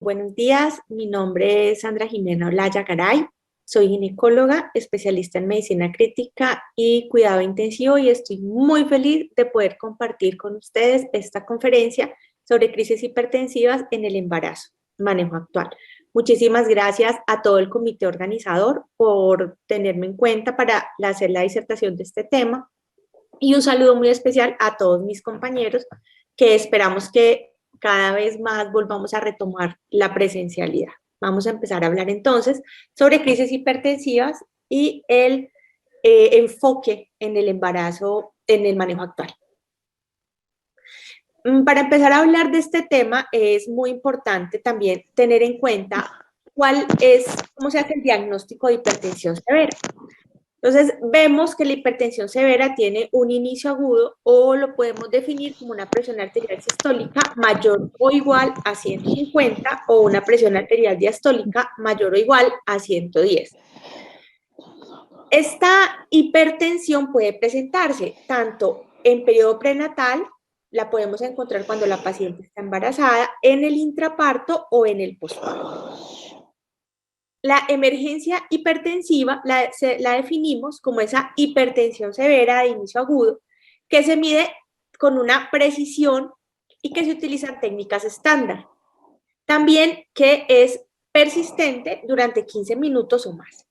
Buenos días, mi nombre es Sandra Jimena Olaya Garay, soy ginecóloga, especialista en medicina crítica y cuidado intensivo y estoy muy feliz de poder compartir con ustedes esta conferencia sobre crisis hipertensivas en el embarazo, manejo actual. Muchísimas gracias a todo el comité organizador por tenerme en cuenta para hacer la disertación de este tema y un saludo muy especial a todos mis compañeros que esperamos que cada vez más volvamos a retomar la presencialidad. Vamos a empezar a hablar entonces sobre crisis hipertensivas y el enfoque en el embarazo, en el manejo actual. Para empezar a hablar de este tema es muy importante también tener en cuenta cómo se hace el diagnóstico de hipertensión severa. Entonces, vemos que la hipertensión severa tiene un inicio agudo o lo podemos definir como una presión arterial sistólica mayor o igual a 150 o una presión arterial diastólica mayor o igual a 110. Esta hipertensión puede presentarse tanto en periodo prenatal, la podemos encontrar cuando la paciente está embarazada, en el intraparto o en el posparto. La emergencia hipertensiva la definimos como esa hipertensión severa de inicio agudo que se mide con una precisión y que se utilizan técnicas estándar. También que es persistente durante 15 minutos o más.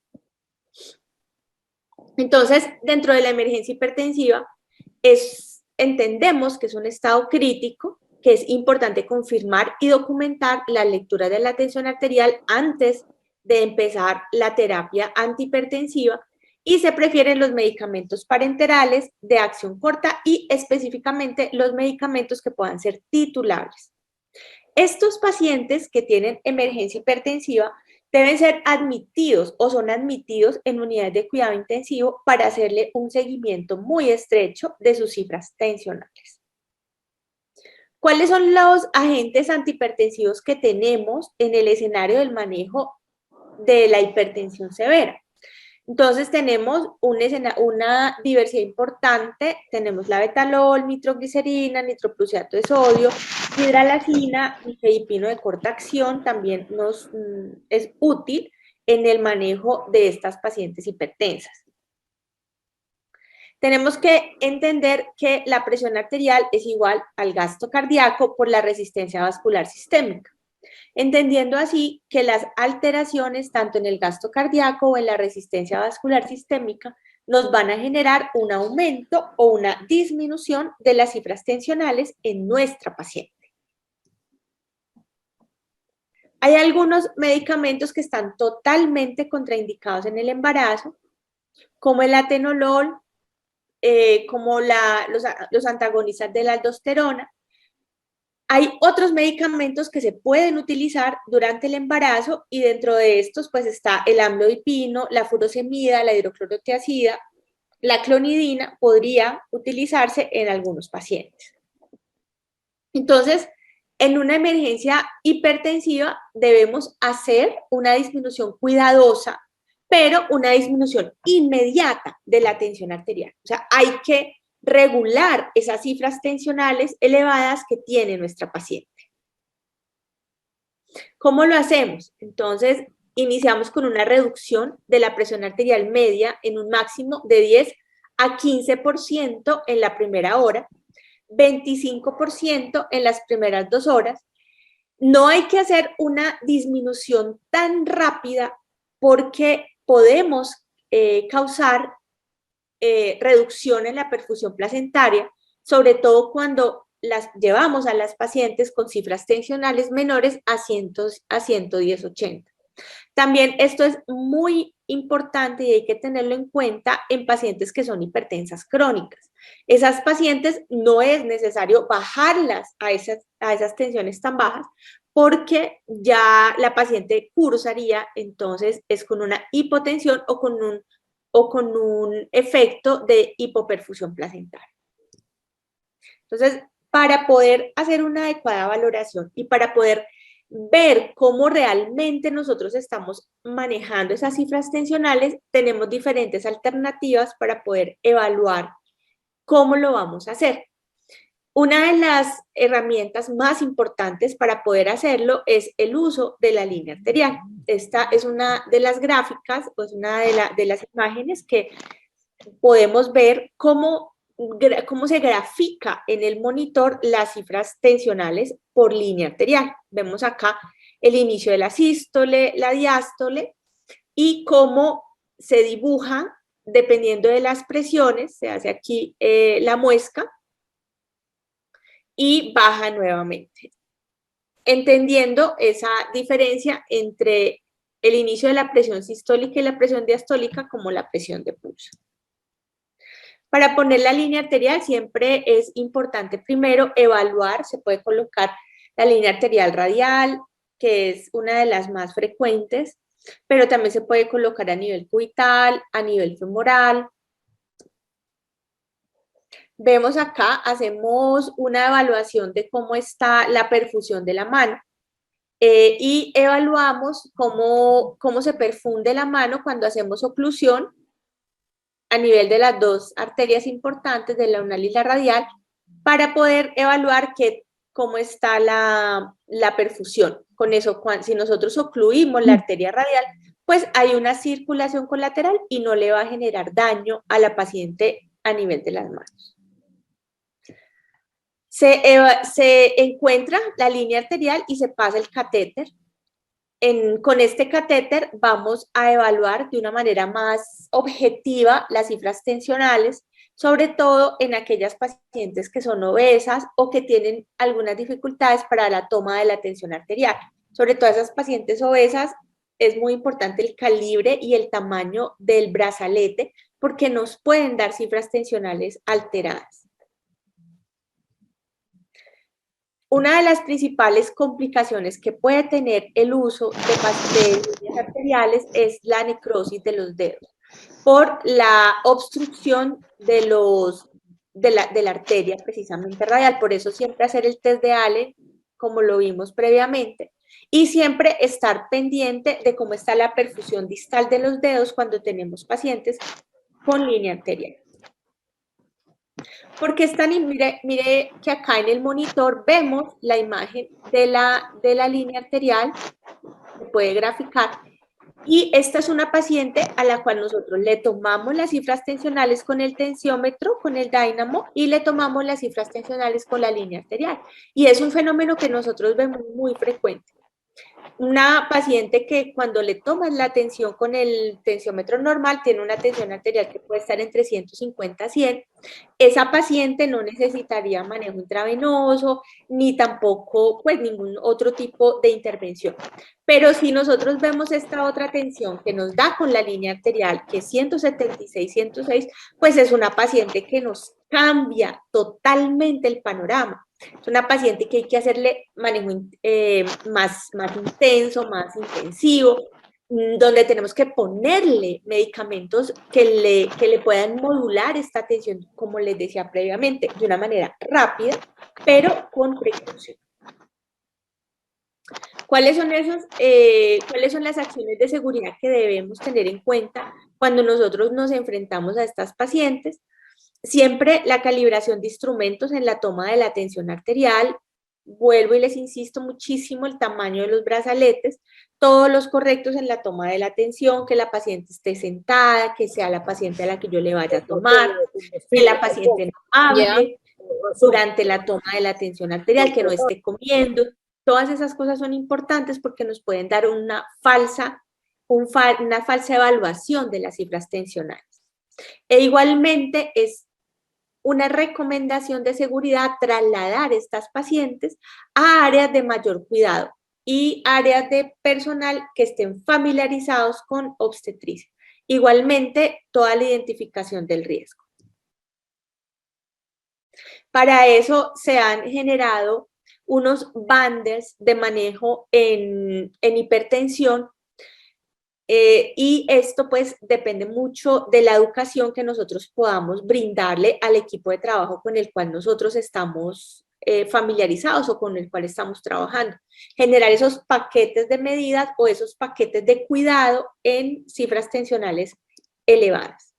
Entonces, dentro de la emergencia hipertensiva, entendemos que es un estado crítico, que es importante confirmar y documentar la lectura de la tensión arterial antes de empezar la terapia antihipertensiva y se prefieren los medicamentos parenterales de acción corta y específicamente los medicamentos que puedan ser titulables. Estos pacientes que tienen emergencia hipertensiva deben ser admitidos o son admitidos en unidades de cuidado intensivo para hacerle un seguimiento muy estrecho de sus cifras tensionales. ¿Cuáles son los agentes antihipertensivos que tenemos en el escenario del manejo de la hipertensión severa? Entonces tenemos una diversidad importante, tenemos la betalol, nitroglicerina, nitroprusiato de sodio, hidralazina, nifedipino de corta acción, también es útil en el manejo de estas pacientes hipertensas. Tenemos que entender que la presión arterial es igual al gasto cardíaco por la resistencia vascular sistémica, entendiendo así que las alteraciones tanto en el gasto cardíaco o en la resistencia vascular sistémica nos van a generar un aumento o una disminución de las cifras tensionales en nuestra paciente. Hay algunos medicamentos que están totalmente contraindicados en el embarazo, como el atenolol, como los antagonistas de la aldosterona. Hay otros medicamentos que se pueden utilizar durante el embarazo y dentro de estos pues está el amlodipino, la furosemida, la hidroclorotiazida, la clonidina podría utilizarse en algunos pacientes. Entonces, en una emergencia hipertensiva debemos hacer una disminución cuidadosa, pero una disminución inmediata de la tensión arterial. O sea, hay que regular esas cifras tensionales elevadas que tiene nuestra paciente. ¿Cómo lo hacemos? Entonces, iniciamos con una reducción de la presión arterial media en un máximo de 10 a 15% en la primera hora, 25% en las primeras 2 horas. No hay que hacer una disminución tan rápida porque podemos causar reducción en la perfusión placentaria, sobre todo cuando las llevamos a las pacientes con cifras tensionales menores a 110-80. También esto es muy importante y hay que tenerlo en cuenta en pacientes que son hipertensas crónicas. Esas pacientes no es necesario bajarlas a esas tensiones tan bajas porque ya la paciente cursaría, entonces es con una hipotensión o con un efecto de hipoperfusión placentaria. Entonces, para poder hacer una adecuada valoración y para poder ver cómo realmente nosotros estamos manejando esas cifras tensionales, tenemos diferentes alternativas para poder evaluar cómo lo vamos a hacer. Una de las herramientas más importantes para poder hacerlo es el uso de la línea arterial. Esta es una de las gráficas, pues una de las imágenes que podemos ver cómo se grafica en el monitor las cifras tensionales por línea arterial. Vemos acá el inicio de la sístole, la diástole y cómo se dibuja dependiendo de las presiones. Se hace aquí la muesca y baja nuevamente, entendiendo esa diferencia entre el inicio de la presión sistólica y la presión diastólica como la presión de pulso. Para poner la línea arterial siempre es importante primero evaluar, se puede colocar la línea arterial radial, que es una de las más frecuentes, pero también se puede colocar a nivel cubital, a nivel femoral. Vemos acá, hacemos una evaluación de cómo está la perfusión de la mano y evaluamos cómo se perfunde la mano cuando hacemos oclusión a nivel de las dos arterias importantes, de la unal y la radial, para poder evaluar cómo está la perfusión. Con eso, si nosotros ocluimos la arteria radial, pues hay una circulación colateral y no le va a generar daño a la paciente a nivel de las manos. Se encuentra la línea arterial y se pasa el catéter. Con este catéter vamos a evaluar de una manera más objetiva las cifras tensionales, sobre todo en aquellas pacientes que son obesas o que tienen algunas dificultades para la toma de la tensión arterial. Sobre todo esas pacientes obesas es muy importante el calibre y el tamaño del brazalete porque nos pueden dar cifras tensionales alteradas. Una de las principales complicaciones que puede tener el uso de líneas arteriales es la necrosis de los dedos por la obstrucción de la arteria precisamente radial. Por eso siempre hacer el test de Allen, como lo vimos previamente, y siempre estar pendiente de cómo está la perfusión distal de los dedos cuando tenemos pacientes con línea arterial. Porque mire que acá en el monitor vemos la imagen de la línea arterial, se puede graficar, y esta es una paciente a la cual nosotros le tomamos las cifras tensionales con el tensiómetro, con el dynamo, y le tomamos las cifras tensionales con la línea arterial. Y es un fenómeno que nosotros vemos muy frecuente. Una paciente que cuando le tomas la tensión con el tensiómetro normal tiene una tensión arterial que puede estar entre 150 a 100, esa paciente no necesitaría manejo intravenoso ni tampoco pues ningún otro tipo de intervención. Pero si nosotros vemos esta otra tensión que nos da con la línea arterial, que es 176, 106, pues es una paciente que nos cambia totalmente el panorama. Es una paciente que hay que hacerle manejo más intenso, más intensivo, donde tenemos que ponerle medicamentos que le puedan modular esta tensión, como les decía previamente, de una manera rápida, pero con precaución. ¿Cuáles son las acciones de seguridad que debemos tener en cuenta cuando nosotros nos enfrentamos a estas pacientes? Siempre la calibración de instrumentos en la toma de la tensión arterial. Vuelvo y les insisto muchísimo el tamaño de los brazaletes, todos los correctos en la toma de la tensión, que la paciente esté sentada, que sea la paciente a la que yo le vaya a tomar, que la paciente no hable durante la toma de la tensión arterial, que no esté comiendo. Todas esas cosas son importantes porque nos pueden dar una falsa evaluación de las cifras tensionales. E igualmente es una recomendación de seguridad trasladar estas pacientes a áreas de mayor cuidado y áreas de personal que estén familiarizados con obstetricia. Igualmente, toda la identificación del riesgo. Para eso se han generado unos banders de manejo en hipertensión y esto pues depende mucho de la educación que nosotros podamos brindarle al equipo de trabajo con el cual nosotros estamos familiarizados o con el cual estamos trabajando. Generar esos paquetes de medidas o esos paquetes de cuidado en cifras tensionales elevadas.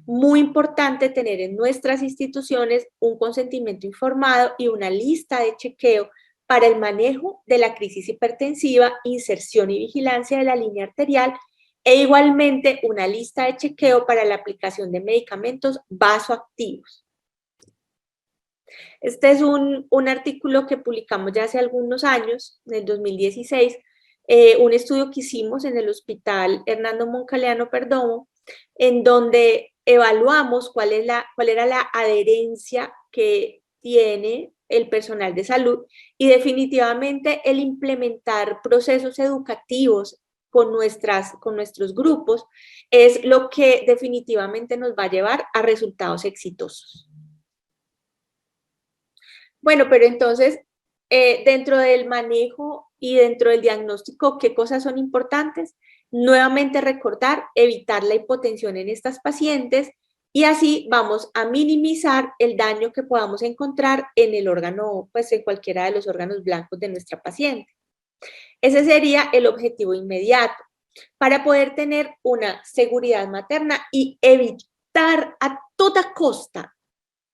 Muy importante tener en nuestras instituciones un consentimiento informado y una lista de chequeo para el manejo de la crisis hipertensiva, inserción y vigilancia de la línea arterial e igualmente una lista de chequeo para la aplicación de medicamentos vasoactivos. Este es un artículo que publicamos ya hace algunos años, en el 2016, un estudio que hicimos en el Hospital Hernando Moncaleano Perdomo, en donde evaluamos cuál era la adherencia que tiene el personal de salud y definitivamente el implementar procesos educativos con nuestros grupos es lo que definitivamente nos va a llevar a resultados exitosos. Bueno, pero entonces, dentro del manejo y dentro del diagnóstico, ¿qué cosas son importantes? Nuevamente recordar, evitar la hipotensión en estas pacientes y así vamos a minimizar el daño que podamos encontrar en el órgano, pues en cualquiera de los órganos blancos de nuestra paciente. Ese sería el objetivo inmediato para poder tener una seguridad materna y evitar a toda costa,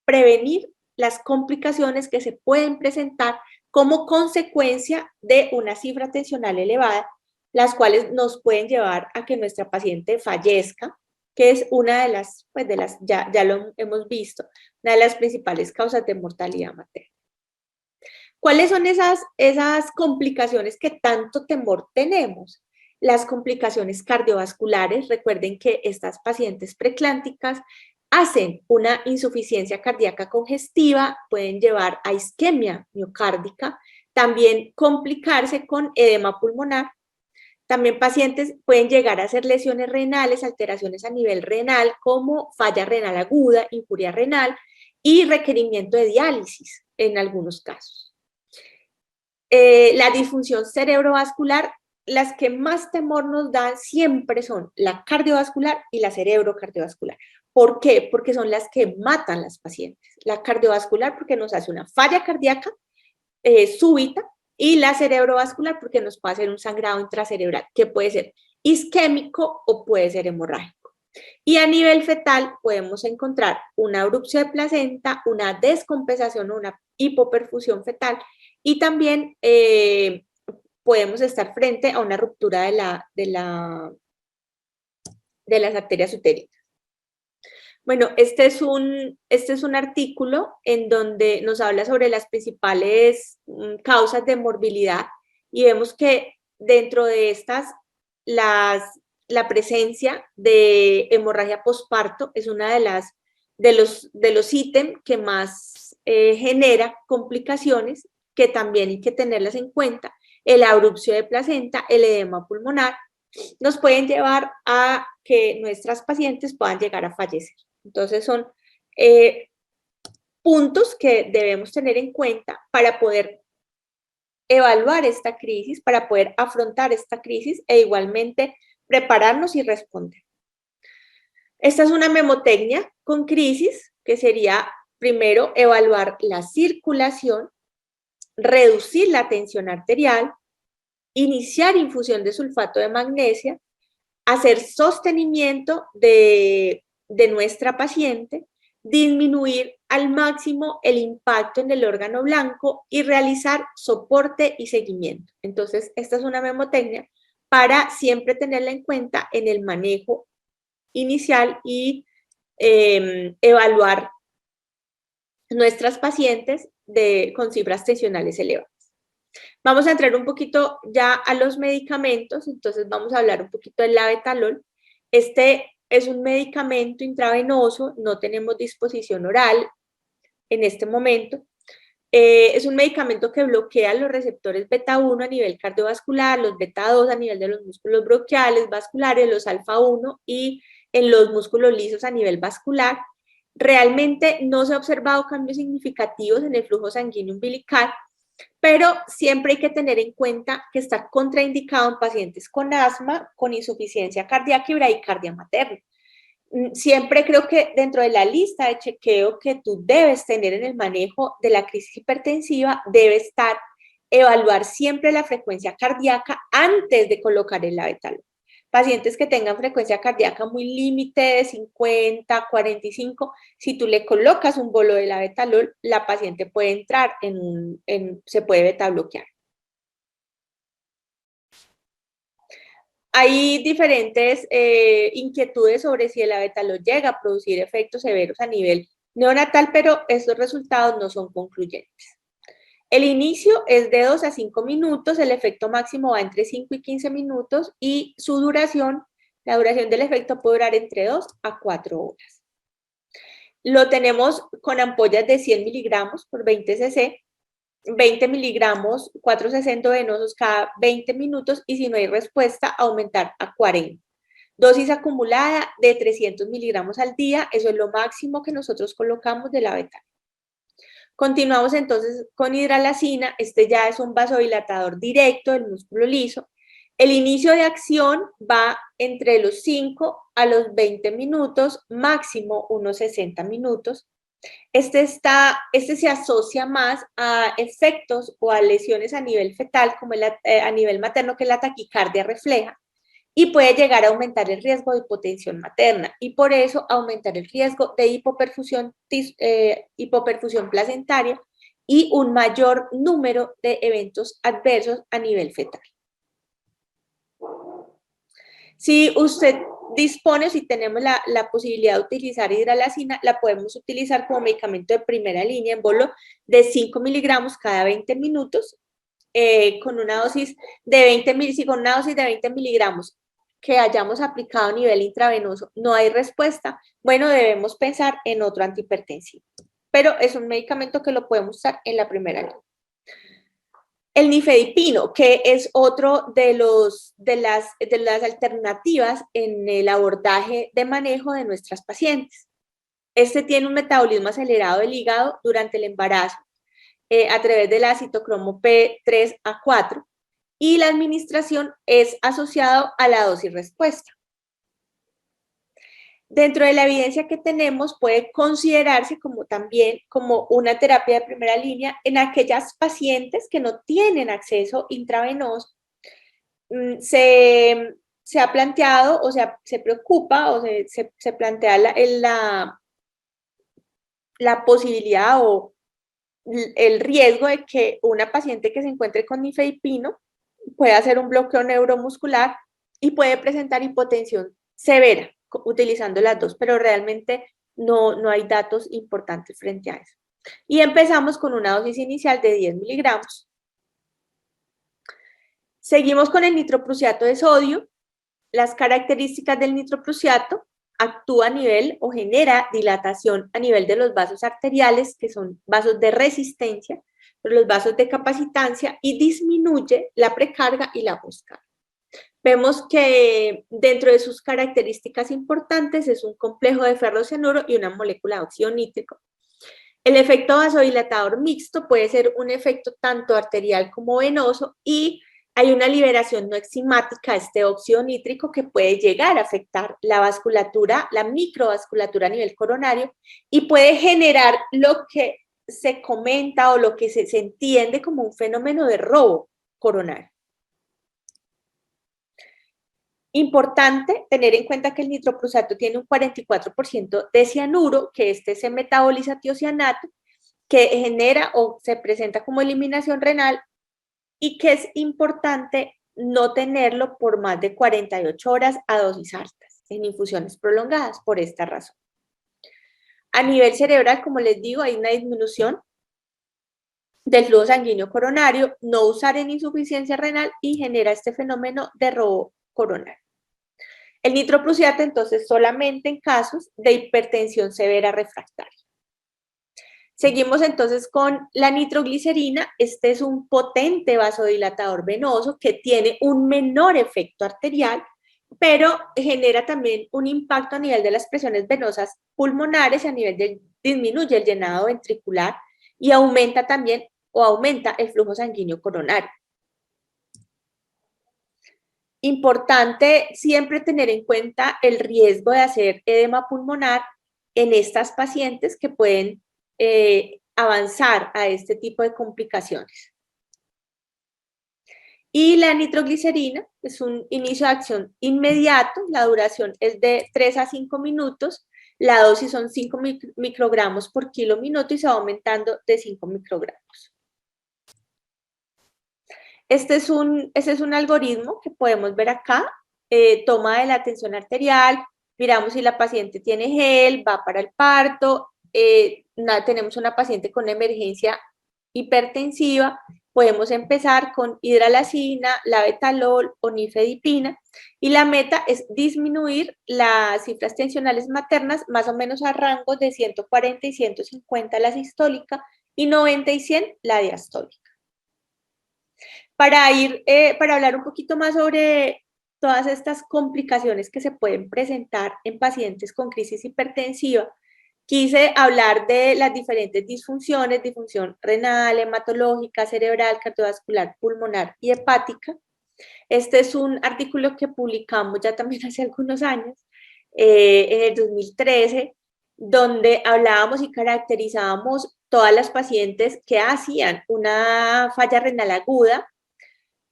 prevenir las complicaciones que se pueden presentar como consecuencia de una cifra tensional elevada, las cuales nos pueden llevar a que nuestra paciente fallezca, que es una de las, ya lo hemos visto, una de las principales causas de mortalidad materna. ¿Cuáles son esas complicaciones que tanto temor tenemos? Las complicaciones cardiovasculares, recuerden que estas pacientes preclánticas hacen una insuficiencia cardíaca congestiva, pueden llevar a isquemia miocárdica, también complicarse con edema pulmonar. También pacientes pueden llegar a hacer lesiones renales, alteraciones a nivel renal, como falla renal aguda, injuria renal y requerimiento de diálisis en algunos casos. La disfunción cerebrovascular, las que más temor nos dan siempre son la cardiovascular y la cerebrocardiovascular. ¿Por qué? Porque son las que matan las pacientes. La cardiovascular porque nos hace una falla cardíaca súbita y la cerebrovascular porque nos puede hacer un sangrado intracerebral que puede ser isquémico o puede ser hemorrágico. Y a nivel fetal podemos encontrar una abrupción de placenta, una descompensación o una hipoperfusión fetal y también podemos estar frente a una ruptura de las arterias uterinas. Bueno, este es un artículo en donde nos habla sobre las principales causas de morbilidad y vemos que dentro de estas la presencia de hemorragia posparto es una de los ítems que más genera complicaciones que también hay que tenerlas en cuenta. El abrupcio de placenta, el edema pulmonar, nos pueden llevar a que nuestras pacientes puedan llegar a fallecer. Entonces son puntos que debemos tener en cuenta para poder evaluar esta crisis, para poder afrontar esta crisis e igualmente prepararnos y responder. Esta es una memotecnia con crisis que sería primero evaluar la circulación, reducir la tensión arterial, iniciar infusión de sulfato de magnesia, hacer sostenimiento de nuestra paciente, disminuir al máximo el impacto en el órgano blanco y realizar soporte y seguimiento. Entonces, esta es una memotecnia para siempre tenerla en cuenta en el manejo inicial y evaluar nuestras pacientes con cifras tensionales elevadas. Vamos a entrar un poquito ya a los medicamentos, entonces vamos a hablar un poquito del labetalol. Este es un medicamento intravenoso, no tenemos disposición oral en este momento. Es un medicamento que bloquea los receptores beta 1 a nivel cardiovascular, los beta 2 a nivel de los músculos bronquiales, vasculares, los alfa 1 y en los músculos lisos a nivel vascular. Realmente no se ha observado cambios significativos en el flujo sanguíneo umbilical, pero siempre hay que tener en cuenta que está contraindicado en pacientes con asma, con insuficiencia cardíaca y bradicardia materna. Siempre creo que dentro de la lista de chequeo que tú debes tener en el manejo de la crisis hipertensiva debe estar evaluar siempre la frecuencia cardíaca antes de colocar el labetalol, Pacientes que tengan frecuencia cardíaca muy límite de 50, 45, si tú le colocas un bolo de labetalol, la paciente puede entrar se puede beta bloquear. Hay diferentes inquietudes sobre si el labetalol llega a producir efectos severos a nivel neonatal, pero estos resultados no son concluyentes. El inicio es de 2 a 5 minutos, el efecto máximo va entre 5 y 15 minutos y su duración, la duración del efecto puede durar entre 2 a 4 horas. Lo tenemos con ampollas de 100 miligramos por 20 cc, 20 miligramos, 4cc endovenosos cada 20 minutos y si no hay respuesta, aumentar a 40. Dosis acumulada de 300 miligramos al día, eso es lo máximo que nosotros colocamos de la beta. Continuamos entonces con hidralazina, este ya es un vasodilatador directo del músculo liso. El inicio de acción va entre los 5 a los 20 minutos, máximo unos 60 minutos. Este se asocia más a efectos o a lesiones a nivel fetal, como a nivel materno, que es la taquicardia refleja, y puede llegar a aumentar el riesgo de hipotensión materna y por eso aumentar el riesgo de hipoperfusión placentaria y un mayor número de eventos adversos a nivel fetal. Si usted dispone, si tenemos la posibilidad de utilizar hidralazina, la podemos utilizar como medicamento de primera línea en bolo de 5 miligramos cada 20 minutos, con una dosis de 20 miligramos que hayamos aplicado a nivel intravenoso, no hay respuesta, bueno, debemos pensar en otro antihipertensivo. Pero es un medicamento que lo podemos usar en la primera línea. El nifedipino, que es otro de las alternativas en el abordaje de manejo de nuestras pacientes. Este tiene un metabolismo acelerado del hígado durante el embarazo a través de la citocromo P3A4 y la administración es asociado a la dosis respuesta. Dentro de la evidencia que tenemos puede considerarse también como una terapia de primera línea en aquellas pacientes que no tienen acceso intravenoso. Se ha planteado, o sea, se preocupa o se plantea la posibilidad o el riesgo de que una paciente que se encuentre con nifedipino puede hacer un bloqueo neuromuscular y puede presentar hipotensión severa utilizando las dos, pero realmente no hay datos importantes frente a eso. Y empezamos con una dosis inicial de 10 miligramos. Seguimos con el nitroprusiato de sodio. Las características del nitroprusiato: actúa a nivel o genera dilatación a nivel de los vasos arteriales, que son vasos de resistencia, pero los vasos de capacitancia, y disminuye la precarga y la postcarga. Vemos que dentro de sus características importantes es un complejo de ferrocianuro y una molécula de óxido nítrico. El efecto vasodilatador mixto puede ser un efecto tanto arterial como venoso y hay una liberación no enzimática de este óxido nítrico que puede llegar a afectar la vasculatura, la microvasculatura a nivel coronario y puede generar lo que se comenta o lo que se entiende como un fenómeno de robo coronario. Importante tener en cuenta que el nitroprusato tiene un 44% de cianuro, que se metaboliza a tiocianato, que genera o se presenta como eliminación renal y que es importante no tenerlo por más de 48 horas a dosis altas en infusiones prolongadas por esta razón. A nivel cerebral, como les digo, hay una disminución del flujo sanguíneo coronario, no usar en insuficiencia renal y genera este fenómeno de robo coronario. El nitroprusiato, entonces, solamente en casos de hipertensión severa refractaria. Seguimos entonces con la nitroglicerina. Este es un potente vasodilatador venoso que tiene un menor efecto arterial, pero genera también un impacto a nivel de las presiones venosas pulmonares, disminuye el llenado ventricular y aumenta también el flujo sanguíneo coronario. Importante siempre tener en cuenta el riesgo de hacer edema pulmonar en estas pacientes que pueden avanzar a este tipo de complicaciones. Y la nitroglicerina es un inicio de acción inmediato, la duración es de 3 a 5 minutos, la dosis son 5 microgramos por kilo minuto y se va aumentando de 5 microgramos. Este es un algoritmo que podemos ver acá, toma de la tensión arterial, miramos si la paciente tiene gel, va para el parto, tenemos una paciente con emergencia hipertensiva, podemos empezar con hidralazina, labetalol o nifedipina, y la meta es disminuir las cifras tensionales maternas más o menos a rangos de 140 y 150 la sistólica y 90 y 100 la diastólica. Para hablar un poquito más sobre todas estas complicaciones que se pueden presentar en pacientes con crisis hipertensiva, quise hablar de las diferentes disfunciones, disfunción renal, hematológica, cerebral, cardiovascular, pulmonar y hepática. Este es un artículo que publicamos ya también hace algunos años, en el 2013, donde hablábamos y caracterizábamos todas las pacientes que hacían una falla renal aguda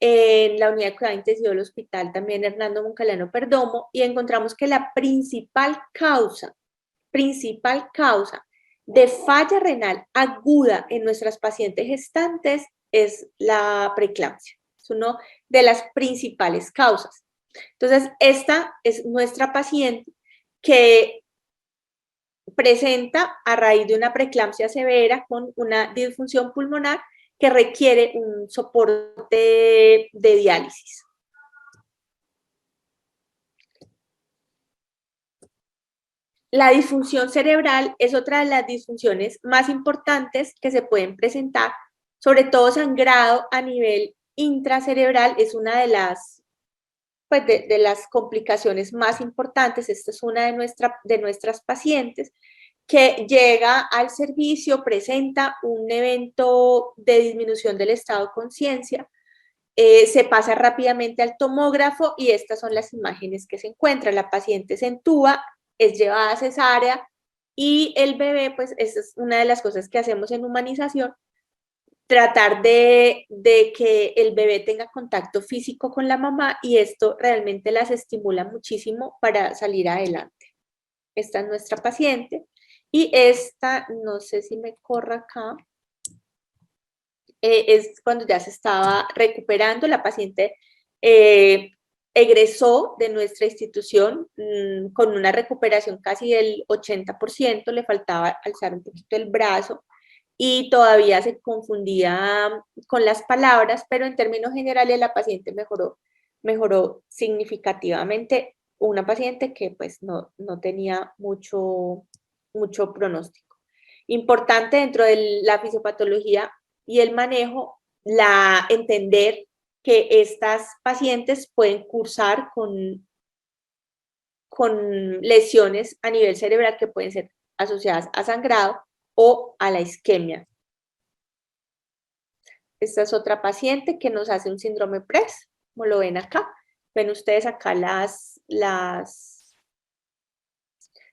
en la unidad de cuidado intensivo del hospital, también Hernando Moncaliano Perdomo, y encontramos que la principal causa de falla renal aguda en nuestras pacientes gestantes es la preeclampsia. Es una de las principales causas. Entonces, esta es nuestra paciente que presenta a raíz de una preeclampsia severa con una disfunción pulmonar que requiere un soporte de diálisis. La disfunción cerebral es otra de las disfunciones más importantes que se pueden presentar, sobre todo sangrado a nivel intracerebral es una de las, pues de las complicaciones más importantes. Esta es una de nuestras pacientes que llega al servicio, presenta un evento de disminución del estado de conciencia, se pasa rápidamente al tomógrafo y estas son las imágenes que se encuentran. La paciente se entuba, es llevada a cesárea y el bebé, pues esa es una de las cosas que hacemos en humanización, tratar de que el bebé tenga contacto físico con la mamá y esto realmente las estimula muchísimo para salir adelante. Esta es nuestra paciente y esta, no sé si me corre acá, es cuando ya se estaba recuperando, la paciente egresó de nuestra institución con una recuperación casi del 80%, le faltaba alzar un poquito el brazo y todavía se confundía con las palabras, pero en términos generales la paciente mejoró significativamente, una paciente que pues no tenía mucho pronóstico. Importante dentro de la fisiopatología y el manejo, entender que estas pacientes pueden cursar con lesiones a nivel cerebral que pueden ser asociadas a sangrado o a la isquemia. Esta es otra paciente que nos hace un síndrome PRES, como lo ven acá. Ven ustedes acá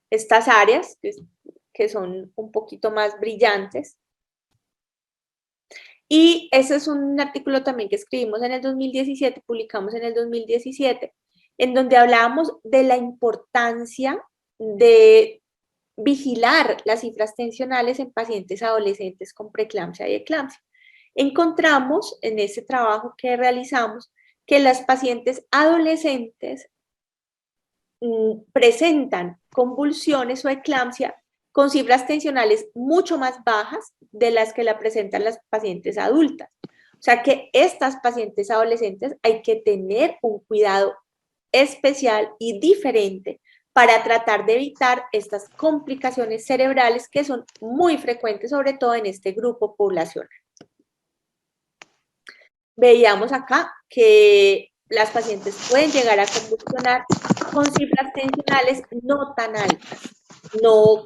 estas áreas que son un poquito más brillantes. Y ese es un artículo también que escribimos en el 2017, publicamos en el 2017, en donde hablábamos de la importancia de vigilar las cifras tensionales en pacientes adolescentes con preeclampsia y eclampsia. Encontramos en ese trabajo que realizamos que las pacientes adolescentes presentan convulsiones o eclampsia con cifras tensionales mucho más bajas de las que la presentan las pacientes adultas. O sea que estas pacientes adolescentes hay que tener un cuidado especial y diferente para tratar de evitar estas complicaciones cerebrales que son muy frecuentes, sobre todo en este grupo poblacional. Veíamos acá que las pacientes pueden llegar a convulsionar con cifras tensionales no tan altas. No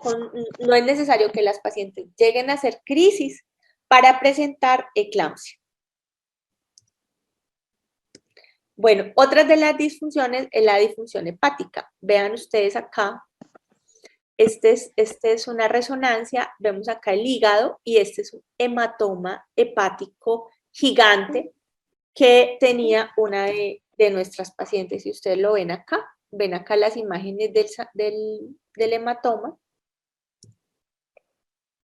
es necesario que las pacientes lleguen a hacer crisis para presentar eclampsia. Bueno, otra de las disfunciones es la disfunción hepática. Vean ustedes acá, este es una resonancia, vemos acá el hígado y este es un hematoma hepático gigante que tenía una de nuestras pacientes. Si ustedes lo ven acá las imágenes del hematoma.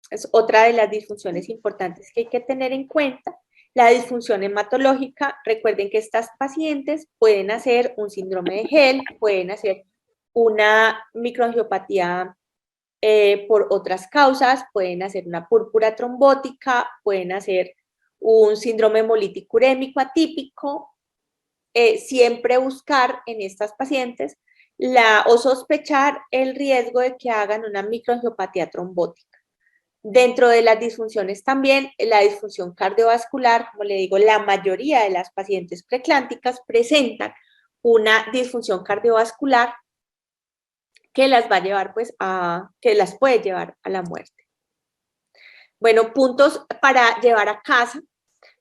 Es otra de las disfunciones importantes que hay que tener en cuenta. La disfunción hematológica, recuerden que estas pacientes pueden hacer un síndrome de Hell, pueden hacer una microangiopatía por otras causas, pueden hacer una púrpura trombótica, pueden hacer un síndrome hemolítico urémico atípico. Siempre buscar en estas pacientes o sospechar el riesgo de que hagan una microangiopatía trombótica. Dentro de las disfunciones también, la disfunción cardiovascular, como le digo, la mayoría de las pacientes preeclánticas presentan una disfunción cardiovascular que las va a llevar que las puede llevar a la muerte. Bueno, puntos para llevar a casa: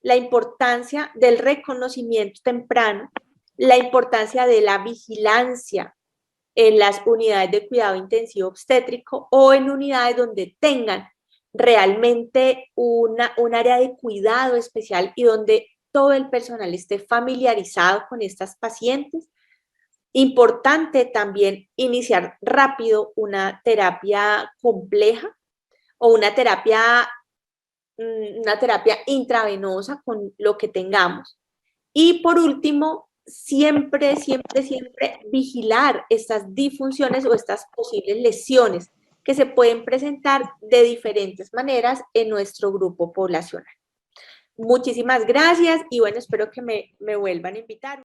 la importancia del reconocimiento temprano, la importancia de la vigilancia en las unidades de cuidado intensivo obstétrico o en unidades donde tengan realmente un área de cuidado especial y donde todo el personal esté familiarizado con estas pacientes. Importante también iniciar rápido una terapia compleja o una terapia intravenosa con lo que tengamos. Y por último, siempre vigilar estas disfunciones o estas posibles lesiones que se pueden presentar de diferentes maneras en nuestro grupo poblacional. Muchísimas gracias y bueno, espero que me vuelvan a invitar.